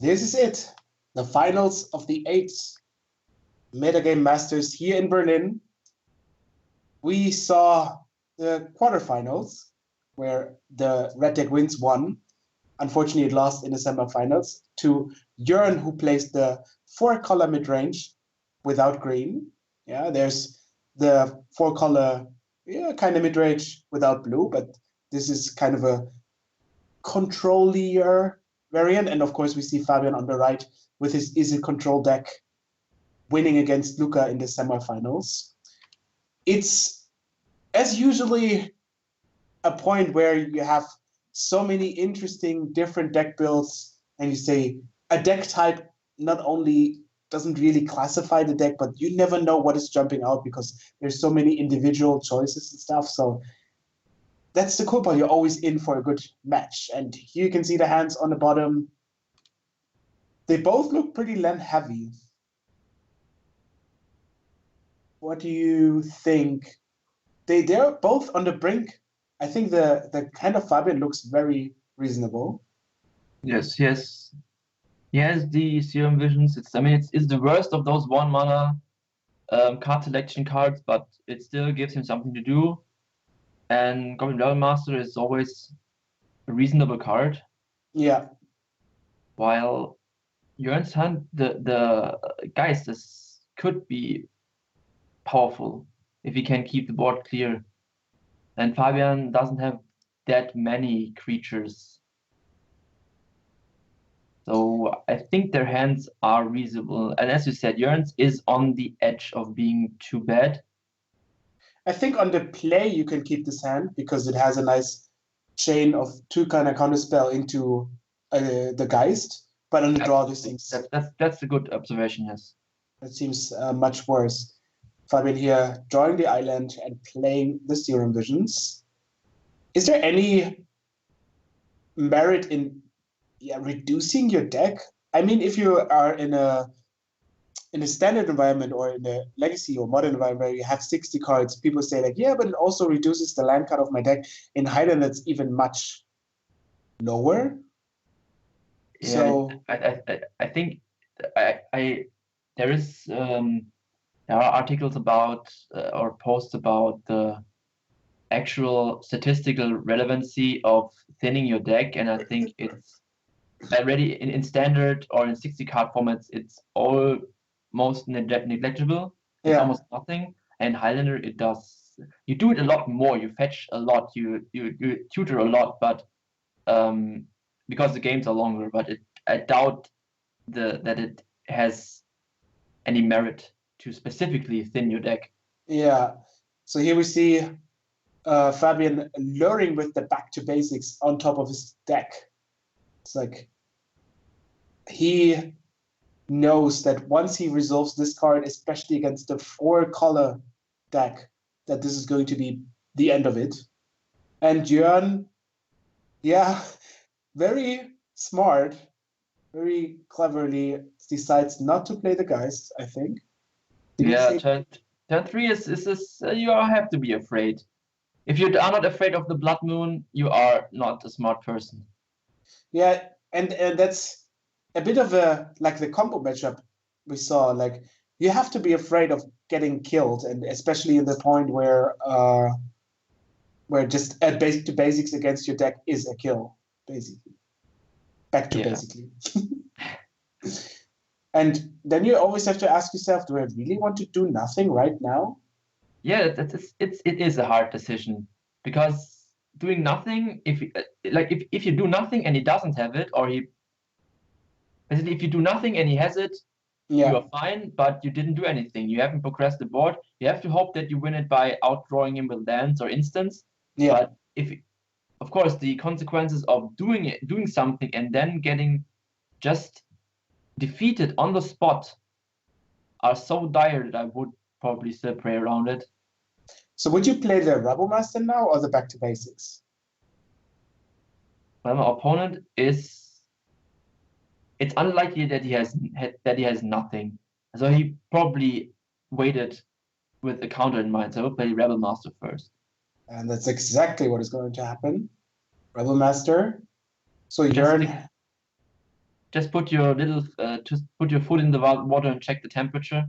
This is it. The finals of the eighth Metagame Masters here in Berlin. We saw the quarterfinals where the Red Deck Wins won. Unfortunately, it lost in the semifinals to Jörn, who plays the four-color mid-range without green. Yeah, there's the four-color kind of mid-range without blue, but this is kind of a controllier variant. And of course, we see Fabian on the right with his Is It Control deck winning against Luca in the semifinals. It's as usually a point where you have so many interesting different deck builds, and you say a deck type not only doesn't really classify the deck, but you never know what is jumping out because there's so many individual choices and stuff. So that's the cool part. You're always in for a good match. And here you can see the hands on the bottom. They both look pretty land heavy. What do you think? They're both on the brink. I think the hand of Fabian looks very reasonable. Yes, yes. He has the Serum Visions. It's the worst of those 1-mana card selection cards, but it still gives him something to do. And Goblin Rebel Master is always a reasonable card. Yeah. While Jörn's hand, the Geist could be powerful if he can keep the board clear. And Fabian doesn't have that many creatures. So I think their hands are reasonable. And as you said, Jörn's is on the edge of being too bad. I think on the play you can keep this hand because it has a nice chain of two kind of counterspell into the Geist. But on the draw, this seems that's a good observation. Yes, that seems much worse. Fabian here drawing the island and playing the Serum Visions. Is there any merit in reducing your deck? I mean, if you are in a standard environment or in a legacy or modern environment where you have 60 cards, people say like, yeah, but it also reduces the land card of my deck. In Highland, it's even much lower. Yeah, so I think there is there are articles about or posts about the actual statistical relevancy of thinning your deck, and I think it's already in standard or in 60 card formats, it's almost negligible. It's almost nothing. And Highlander, it does. You do it a lot more. You fetch a lot. You tutor a lot, but because the games are longer. But I doubt that it has any merit to specifically thin your deck. Yeah. So here we see Fabian luring with the back to basics on top of his deck. It's like he knows that once he resolves this card, especially against the four-color deck, that this is going to be the end of it. And Jörn, yeah, very smart, very cleverly decides not to play the Geist, I think. Turn 3 is you have to be afraid. If you are not afraid of the Blood Moon, you are not a smart person. Yeah, and that's a bit of like the combo matchup we saw. Like you have to be afraid of getting killed, and especially in the point where just at basic to basics against your deck is a kill, basically. Back to basically. And then you always have to ask yourself, do I really want to do nothing right now? Yeah, it is a hard decision, because doing nothing, if you do nothing and he doesn't have it, or basically if you do nothing and he has it, you are fine, but you didn't do anything. You haven't progressed the board. You have to hope that you win it by outdrawing him with lands or instants. But of course, the consequences of doing something and then getting just defeated on the spot are so dire that I would probably still pray around it. So would you play the Rebel Master now or the Back to Basics? Well, my opponent it's unlikely that he has nothing. So he probably waited with a counter in mind. So he'll play Rebel Master first. And that's exactly what is going to happen. Rebel Master. So Jörn Just put your foot in the water and check the temperature.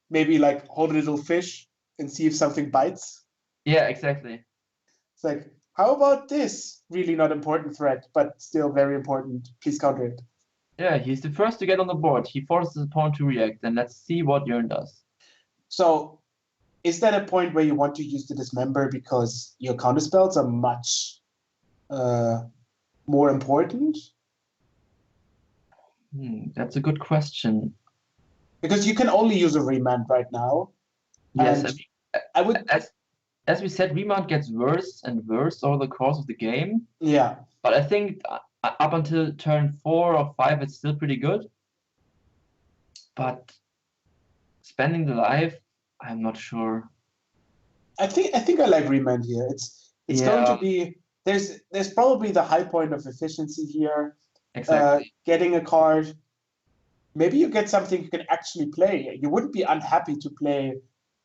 Maybe like hold a little fish and see if something bites. Yeah, exactly. It's like, how about this? Really not important threat, but still very important. Please counter it. Yeah, he's the first to get on the board. He forces his opponent to react, and let's see what Jörn does. So, is that a point where you want to use the dismember because your counterspells are much more important? That's a good question. Because you can only use a remand right now. Yes, And I would, as we said, remand gets worse and worse over the course of the game. yeah. But I think up until turn 4 or 5, it's still pretty good. But spending the life, I'm not sure. I think I like remand here. It's going to be there's probably the high point of efficiency here. Exactly. Getting a card. Maybe you get something you can actually play. You wouldn't be unhappy to play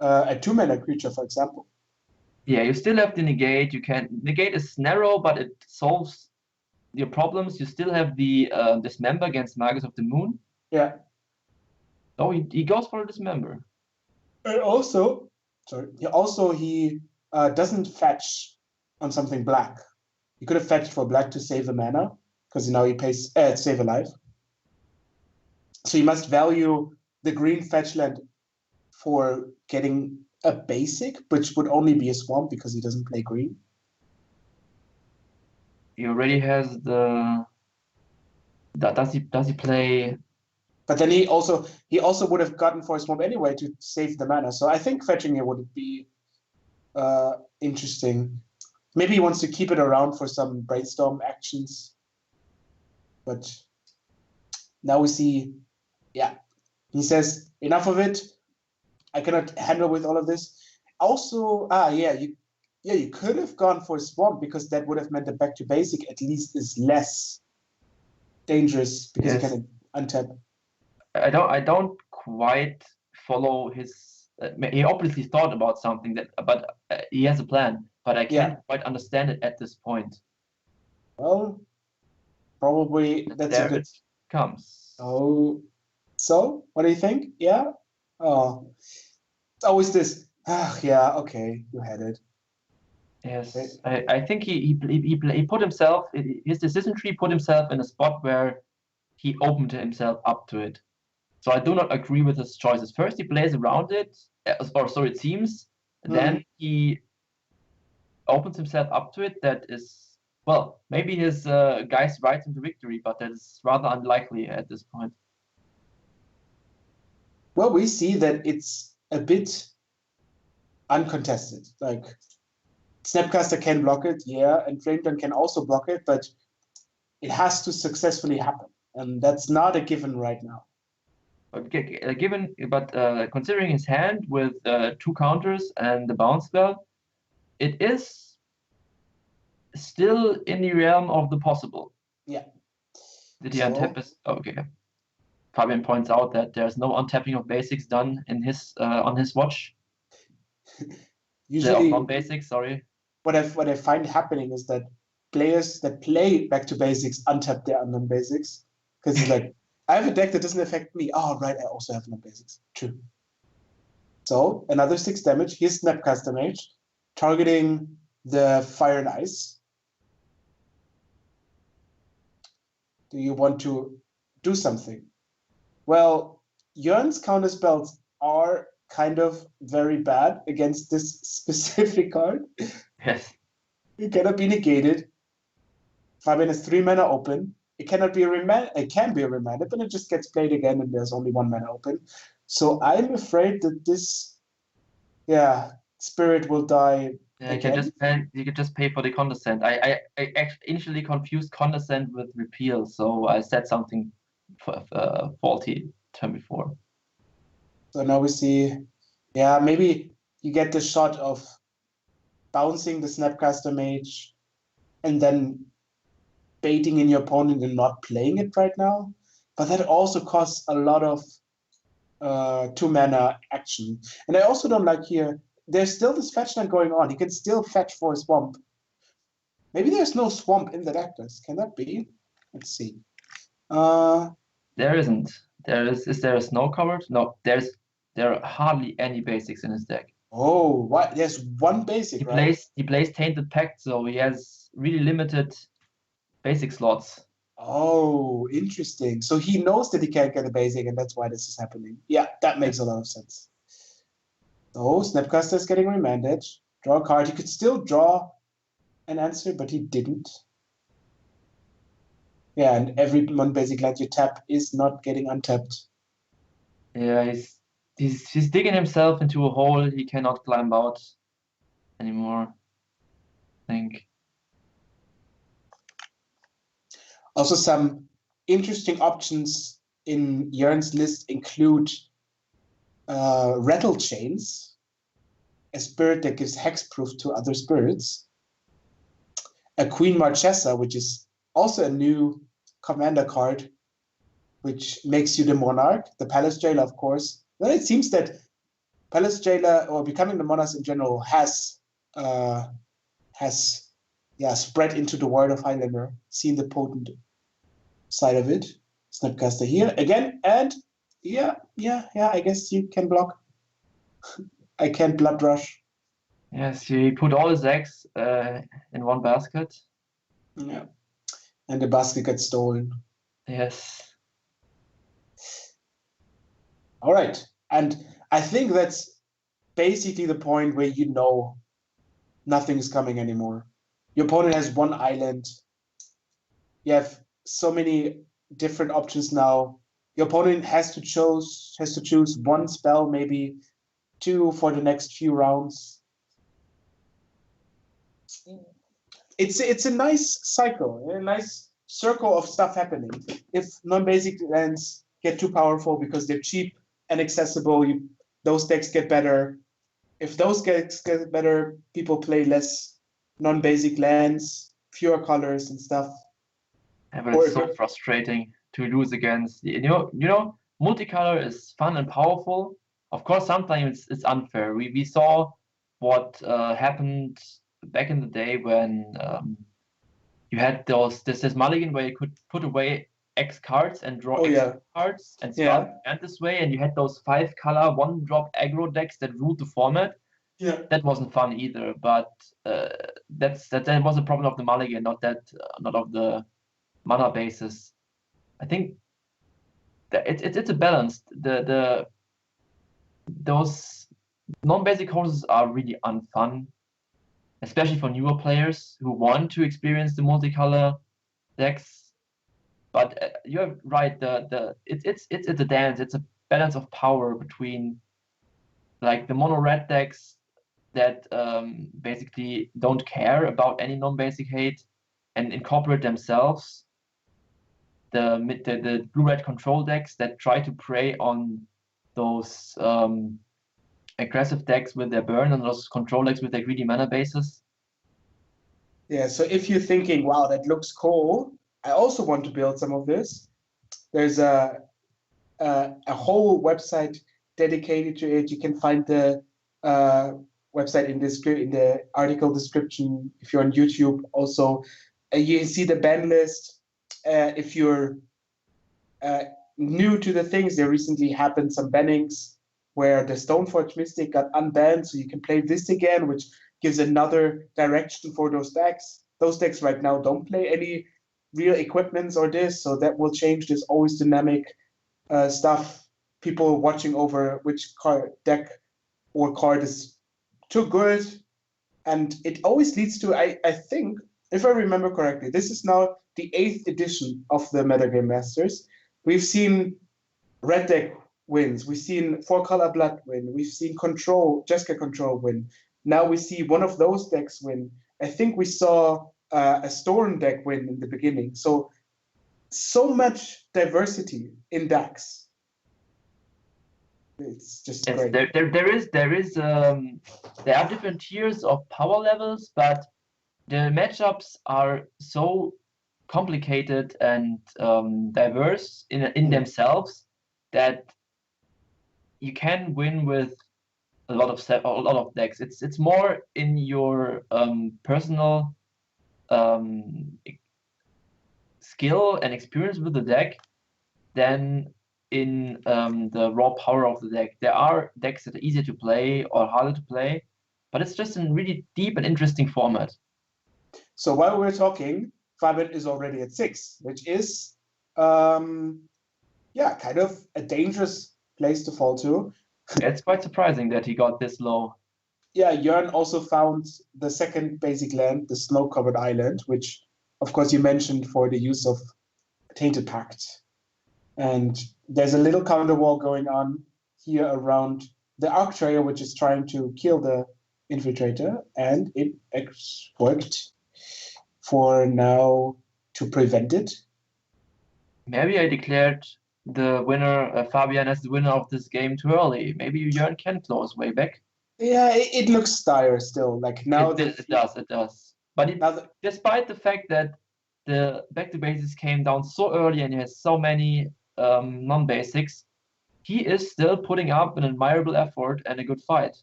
a 2-mana creature, for example. Yeah, you still have the negate. You can negate is narrow, but it solves your problems. You still have the dismember against Magus of the Moon. Yeah. Oh, he goes for a dismember. And also, he doesn't fetch on something black. He could have fetched for black to save the mana because now he pays save a life. So you must value the green fetch land for getting a basic, which would only be a swamp because he doesn't play green. He already has the. Does he play? But then he also would have gotten for a swamp anyway to save the mana. So I think fetching here would be interesting. Maybe he wants to keep it around for some brainstorm actions. But now we see, yeah, he says enough of it. I cannot handle with all of this. Also, you could have gone for a swamp because that would have meant the back to basic at least is less dangerous because you can untap. I don't quite follow his. He obviously thought about something but he has a plan. But I can't quite understand it at this point. Well, probably that's there a good. It comes. Oh, so what do you think? Yeah. Oh, it's always this. Yeah. Okay, you had it. Yes, okay. I think he put himself. His decision tree put himself in a spot where he opened himself up to it. So I do not agree with his choices. First, he plays around it, or so it seems. Then he opens himself up to it. That is, well, maybe his guys rides him to victory, but that is rather unlikely at this point. Well, we see that it's a bit uncontested. Like, Snapcaster can block it, yeah, and Flameton can also block it, but it has to successfully happen. And that's not a given right now. Considering his hand with 2 counters and the bounce spell, it is still in the realm of the possible. Yeah. Did he untap his? Okay. Fabian points out that there's no untapping of basics done in his on his watch. Usually, non-basics. Sorry. What I find happening is that players that play back to basics untap their non-basics because it's like, I have a deck that doesn't affect me. Oh, right, I also have non-basics. True. So another 6 damage. Here's Snapcaster Mage targeting the Fire and Ice. Do you want to do something? Well, Jörn's counterspells are kind of very bad against this specific card. Yes. It cannot be negated. Fabian has 3 mana open. It cannot be remanded. It can be remanded, but it just gets played again and there's only 1 mana open. So I'm afraid that this, spirit will die. Yeah, you can just pay for the condescent. I actually initially confused condescent with repeal, so I said something faulty turn before. So now we see, maybe you get the shot of bouncing the Snapcaster Mage and then baiting in your opponent and not playing it right now. But that also costs a lot of 2 mana action. And I also don't like here, there's still this fetch land going on. He can still fetch for a swamp. Maybe there's no swamp in the deck list. Can that be? Let's see. There isn't. Is there a snow covered? No, there are hardly any basics in his deck. Oh, what? There's one basic, right? He plays Tainted Pact, so he has really limited basic slots. Oh, interesting. So he knows that he can't get a basic, and that's why this is happening. Yeah, that makes a lot of sense. So Snapcaster is getting remanded. Draw a card. He could still draw an answer, but he didn't. Yeah, and every non-basic land you tap is not getting untapped. Yeah, he's digging himself into a hole he cannot climb out anymore, I think. Also, some interesting options in Jörn's list include Rattle Chains, a spirit that gives hexproof to other spirits, a Queen Marchesa, which is also a new commander card, which makes you the monarch, the Palace Jailer, of course. Well, it seems that Palace Jailer, or becoming the monarch in general, has spread into the world of Highlander, seen the potent side of it. Snapcaster here again, and yeah, I guess you can block. I can't blood rush. Yes, he put all his eggs in one basket. Yeah, and the basket gets stolen. Yes. All right, and I think that's basically the point where you know nothing's coming anymore. Your opponent has one island. You have so many different options now. Your opponent has to choose one spell, maybe two for the next few rounds. It's a nice cycle, a nice circle of stuff happening. If non-basic lands get too powerful because they're cheap and accessible, those decks get better. If those decks get better, people play less non-basic lands, fewer colors and stuff. Yeah, but it's so frustrating to lose against. You know, multicolor is fun and powerful. Of course, sometimes it's unfair. We saw what happened back in the day when you had this mulligan where you could put away X cards and draw cards and start and this way, and you had those 5-color 1-drop aggro decks that ruled the format. Yeah, that wasn't fun either. But that was a problem of the mulligan, not of the mana basis. I think that it's a balance. Those non-basic horses are really unfun, especially for newer players who want to experience the multicolor decks. But you're right. It's a dance. It's a balance of power between like the mono red decks that basically don't care about any non-basic hate and incorporate themselves. The blue-red control decks that try to prey on those aggressive decks with their burn and those control decks with their greedy mana bases. Yeah, so if you're thinking, wow, that looks cool, I also want to build some of this. There's a whole website dedicated to it. You can find the website in the article description. If you're on YouTube, also you see the ban list. If you're new to the things, there recently happened some bannings where the Stoneforge Mystic got unbanned, so you can play this again, which gives another direction for those decks. Those decks right now don't play any real equipments or this, so that will change. There's always dynamic stuff. People watching over which deck or card is too good, and it always leads to, I think, if I remember correctly, this is now the 8th edition of the Metagame Masters. We've seen red deck wins. We've seen 4-color blood win. We've seen Jessica control win. Now we see one of those decks win. I think we saw a Storm deck win in the beginning. So much diversity in decks. It's just great. There are different tiers of power levels, but the matchups are so complicated and diverse in themselves that you can win with a lot of decks. It's more in your personal skill and experience with the deck than in the raw power of the deck. There are decks that are easier to play or harder to play, but it's just a really deep and interesting format. So while we're talking, Fabian is already at 6, which is, yeah, kind of a dangerous place to fall to. It's quite surprising that he got this low. Yeah, Jörn also found the second basic land, the snow-covered island, which, of course, you mentioned for the use of Tainted Pact. And there's a little counter war going on here around the Arc Trail, which is trying to kill the Infiltrator, and it worked for now to prevent it. Maybe I declared the winner, Fabian, as the winner of this game too early. Maybe Jörn can claw his way back. Yeah, it looks dire still. Like now, it does. But despite the fact that the back to basics came down so early and he has so many non-basics, he is still putting up an admirable effort and a good fight.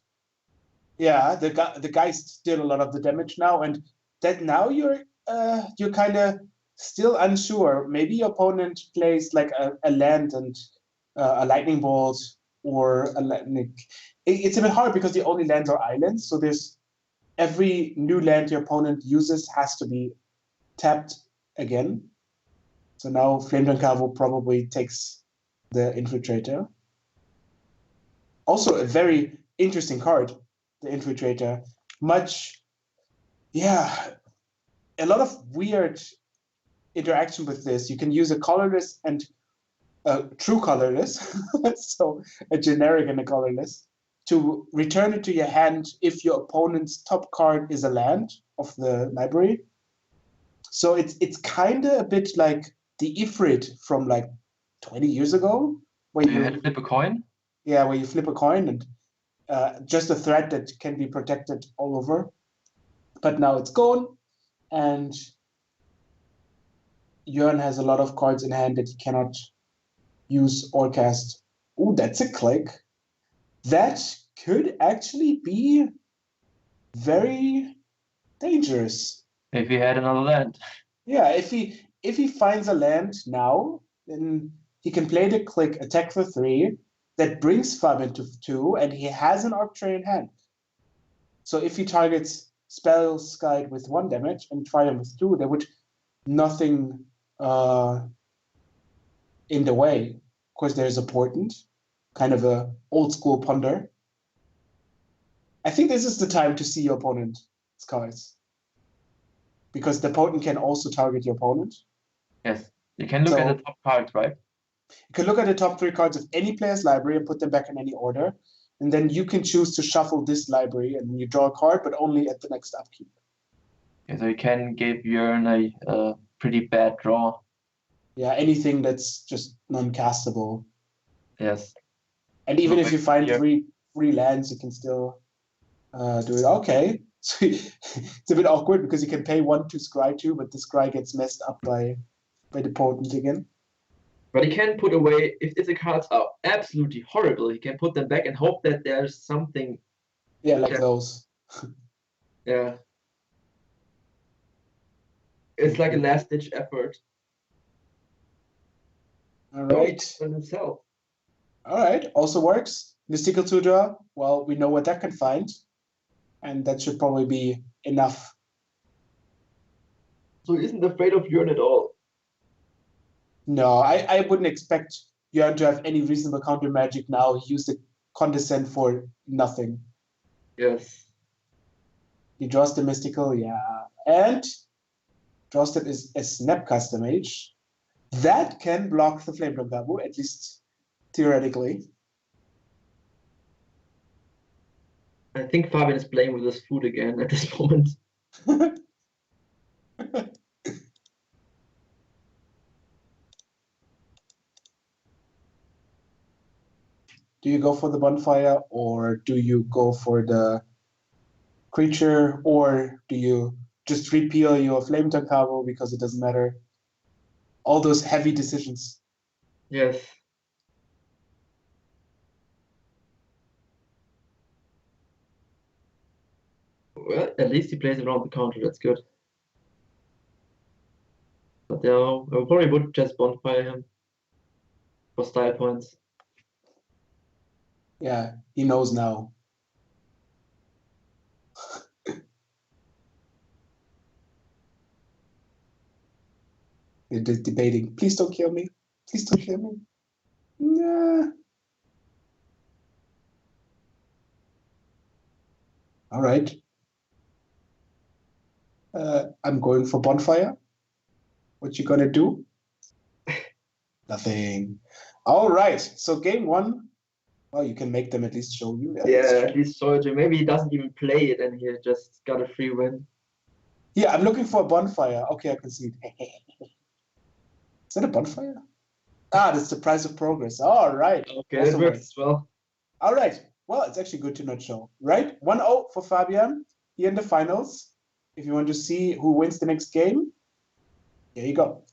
Yeah, the guys did a lot of the damage now, and that now you're kind of still unsure. Maybe your opponent plays like a land and a lightning bolt or a lightning. It's a bit hard because the only lands are islands, so there's every new land your opponent uses has to be tapped again. So now Flame Cavo probably takes the Infiltrator. Also a very interesting card, the Infiltrator. A lot of weird interaction with this. You can use a colorless and a true colorless, so a generic and a colorless, to return it to your hand if your opponent's top card is a land of the library. So it's kind of a bit like the Ifrit from like 20 years ago, where you had to flip a coin. Yeah, where you flip a coin and just a threat that can be protected all over. But now it's gone, and Jörn has a lot of cards in hand that he cannot use or cast. Ooh, that's a click. That could actually be very dangerous. If he had another land. Yeah, if he finds a land now, then he can play the click, attack for 3, that brings Fabian to 2, and he has an Arctray in hand. So if he targets Spell's Guide with 1 damage and Fabian with 2, there would nothing in the way. Of course, there's a Portent, kind of a old school ponder. I think this is the time to see your opponent's cards, because the Portent can also target your opponent. Yes, you can look at the top cards, right? You can look at the top 3 cards of any player's library and put them back in any order. And then you can choose to shuffle this library and you draw a card, but only at the next upkeep. Yeah, so you can give Jörn a pretty bad draw. Yeah, anything that's just non-castable. Yes. And even if you find three lands, you can still do it. Okay. So it's a bit awkward because you can pay 1 to scry 2, but the scry gets messed up by the Portent again. But he can put away, if the cards are absolutely horrible, he can put them back and hope that there's something. Yeah, like those. Yeah. It's like a last-ditch effort. All right. Himself. All right. Also works. Mystical Tutor. Well, we know what that can find. And that should probably be enough. So he isn't afraid of Jörn at all. No, I wouldn't expect Jörn to have any reasonable counter magic now. He used the Condescend for nothing. Yes. He draws the Mystical, yeah. And Drosted is a Snap Custom Mage. That can block the Flame Drum Gabu, at least theoretically. I think Fabian is playing with his food again at this moment. Do you go for the bonfire, or do you go for the creature, or do you just repeal your Flame Tongue Cabo because it doesn't matter? All those heavy decisions. Yes. Well, at least he plays around the counter. That's good. But yeah, I probably would just bonfire him for style points. Yeah, he knows now. They're debating. Please don't kill me. Please don't kill me. Nah. All right. I'm going for bonfire. What you gonna do? Nothing. All right. So game one. Well, you can make them at least show you. Yeah, at least Soldier. Maybe he doesn't even play it and he just got a free win. Yeah, I'm looking for a bonfire. Okay, I can see it. Is that a bonfire? Ah, that's the price of progress. All right. Okay, Also it works works. well. All right. Well, it's actually good to not show, right? 1-0 for Fabian here in the finals. If you want to see who wins the next game, here you go.